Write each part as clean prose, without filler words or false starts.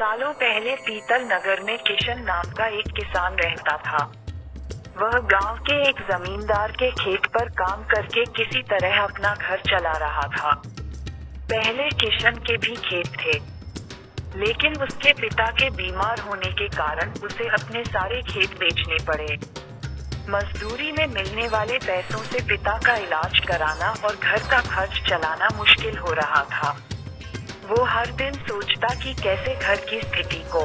सालों पहले पीतल नगर में किशन नाम का एक किसान रहता था। वह गांव के एक जमींदार के खेत पर काम करके किसी तरह अपना घर चला रहा था। पहले किशन के भी खेत थे, लेकिन उसके पिता के बीमार होने के कारण उसे अपने सारे खेत बेचने पड़े। मजदूरी में मिलने वाले पैसों से पिता का इलाज कराना और घर का खर्च चलाना मुश्किल हो रहा था। वो हर दिन सोचता कि कैसे घर की स्थिति को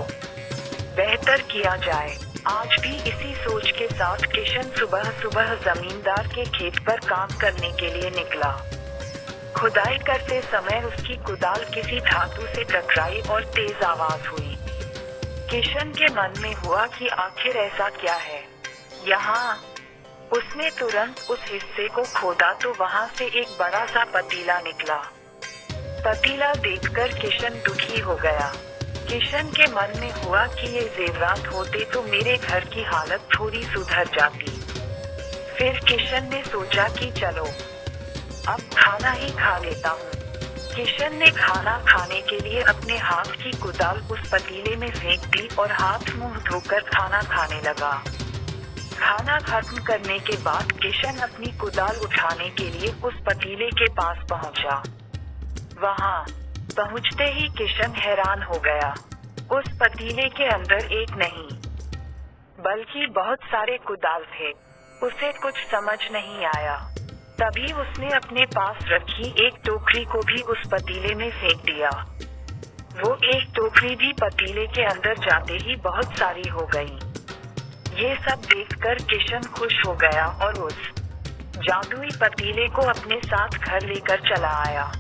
बेहतर किया जाए। आज भी इसी सोच के साथ किशन सुबह सुबह जमींदार के खेत पर काम करने के लिए निकला। खुदाई करते समय उसकी कुदाल किसी धातु से टकराई और तेज आवाज हुई। किशन के मन में हुआ कि आखिर ऐसा क्या है यहाँ। उसने तुरंत उस हिस्से को खोदा तो वहाँ से एक बड़ा सा पतीला निकला। पतीला देखकर किशन दुखी हो गया। किशन के मन में हुआ कि ये जेवरात होते तो मेरे घर की हालत थोड़ी सुधर जाती। फिर किशन ने सोचा कि चलो अब खाना ही खा लेता हूँ। किशन ने खाना खाने के लिए अपने हाथ की कुदाल उस पतीले में फेंक दी और हाथ मुंह धोकर खाना खाने लगा। खाना खत्म करने के बाद किशन अपनी कुदाल उठाने के लिए उस पतीले के पास पहुंचा। वहां पहुंचते ही किशन हैरान हो गया। उस पतीले के अंदर एक नहीं बल्कि बहुत सारे कुदाल थे। उसे कुछ समझ नहीं आया। तभी उसने अपने पास रखी एक टोकरी को भी उस पतीले में फेंक दिया। वो एक टोकरी भी पतीले के अंदर जाते ही बहुत सारी हो गई। ये सब देखकर किशन खुश हो गया और उस जादुई पतीले को अपने साथ घर लेकर चला आया।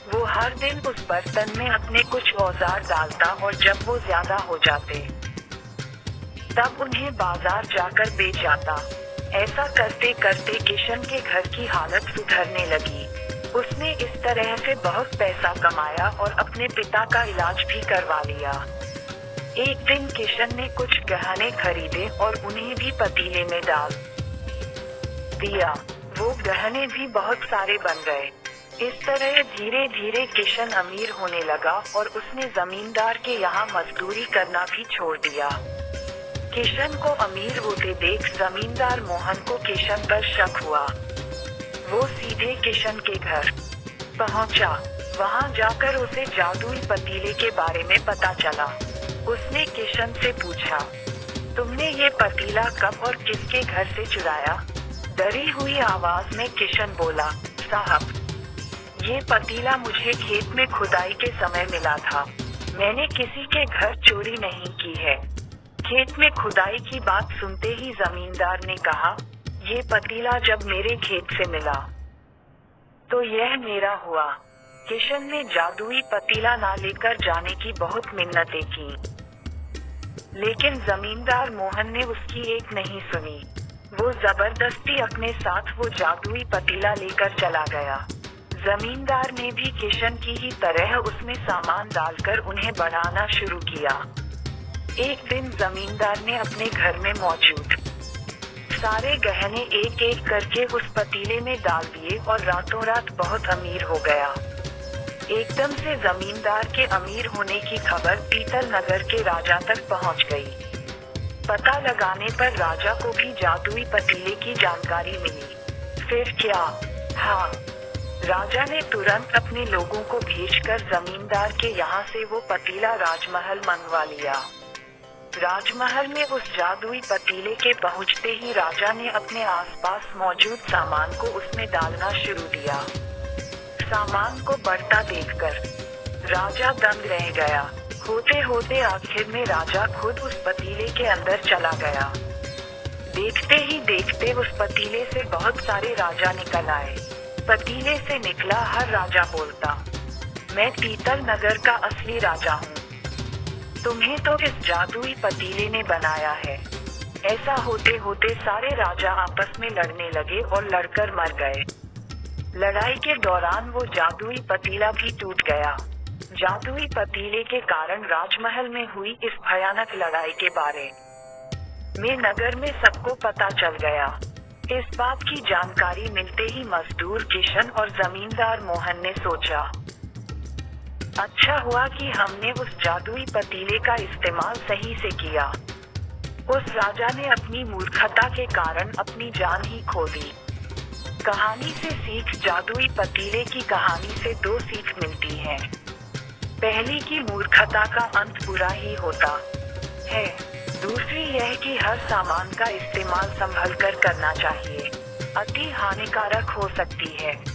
वो हर दिन उस बर्तन में अपने कुछ औजार डालता और जब वो ज्यादा हो जाते तब उन्हें बाजार जाकर बेच आता। ऐसा करते करते किशन के घर की हालत सुधरने लगी। उसने इस तरह से बहुत पैसा कमाया और अपने पिता का इलाज भी करवा लिया। एक दिन किशन ने कुछ गहने खरीदे और उन्हें भी पतीले में डाल दिया। वो गहने भी बहुत सारे बन गए। इस तरह धीरे धीरे किशन अमीर होने लगा और उसने जमींदार के यहाँ मजदूरी करना भी छोड़ दिया। किशन को अमीर होते देख जमींदार मोहन को किशन पर शक हुआ। वो सीधे किशन के घर पहुँचा। वहाँ जाकर उसे जादुई पतीले के बारे में पता चला। उसने किशन से पूछा, तुमने ये पतीला कब और किसके घर से चुराया? डरी हुई आवाज में किशन बोला, साहब, ये पतीला मुझे खेत में खुदाई के समय मिला था। मैंने किसी के घर चोरी नहीं की है। खेत में खुदाई की बात सुनते ही जमींदार ने कहा, ये पतीला जब मेरे खेत से मिला तो यह मेरा हुआ। किशन ने जादुई पतीला ना लेकर जाने की बहुत मिन्नतें की, लेकिन जमींदार मोहन ने उसकी एक नहीं सुनी। वो जबरदस्ती अपने साथ वो जादुई पतीला लेकर चला गया। जमींदार ने भी किशन की ही तरह उसमें सामान डालकर उन्हें बढ़ाना शुरू किया। एक दिन जमींदार ने अपने घर में मौजूद सारे गहने एक एक करके उस पतीले में डाल दिए और रातों रात बहुत अमीर हो गया। एकदम से जमींदार के अमीर होने की खबर पीतल नगर के राजा तक पहुंच गई। पता लगाने पर राजा को भी जादुई पतीले की जानकारी मिली। फिर क्या? हाँ, राजा ने तुरंत अपने लोगों को भेजकर जमींदार के यहाँ से वो पतीला राजमहल मंगवा लिया। राजमहल में उस जादुई पतीले के पहुँचते ही राजा ने अपने आसपास मौजूद सामान को उसमें डालना शुरू किया। सामान को बढ़ता देखकर राजा दंग रह गया। होते होते आखिर में राजा खुद उस पतीले के अंदर चला गया। देखते ही देखते उस पतीले से बहुत सारे राजा निकल आए। पतीले से निकला हर राजा बोलता, मैं पीतल नगर का असली राजा हूँ। तुम्हें तो इस जादुई पतीले ने बनाया है। ऐसा होते होते सारे राजा आपस में लड़ने लगे और लड़कर मर गए। लड़ाई के दौरान वो जादुई पतीला भी टूट गया। जादुई पतीले के कारण राजमहल में हुई इस भयानक लड़ाई के बारे में नगर में सबको पता चल गया। इस बात की जानकारी मिलते ही मजदूर किशन और जमींदार मोहन ने सोचा, अच्छा हुआ कि हमने उस जादुई पतीले का इस्तेमाल सही से किया। उस राजा ने अपनी मूर्खता के कारण अपनी जान ही खो दी। कहानी से सीख। जादुई पतीले की कहानी से दो सीख मिलती हैं। पहली कि मूर्खता का अंत बुरा ही होता है। दूसरी यह कि हर सामान का इस्तेमाल संभल कर करना चाहिए, अति हानिकारक हो सकती है।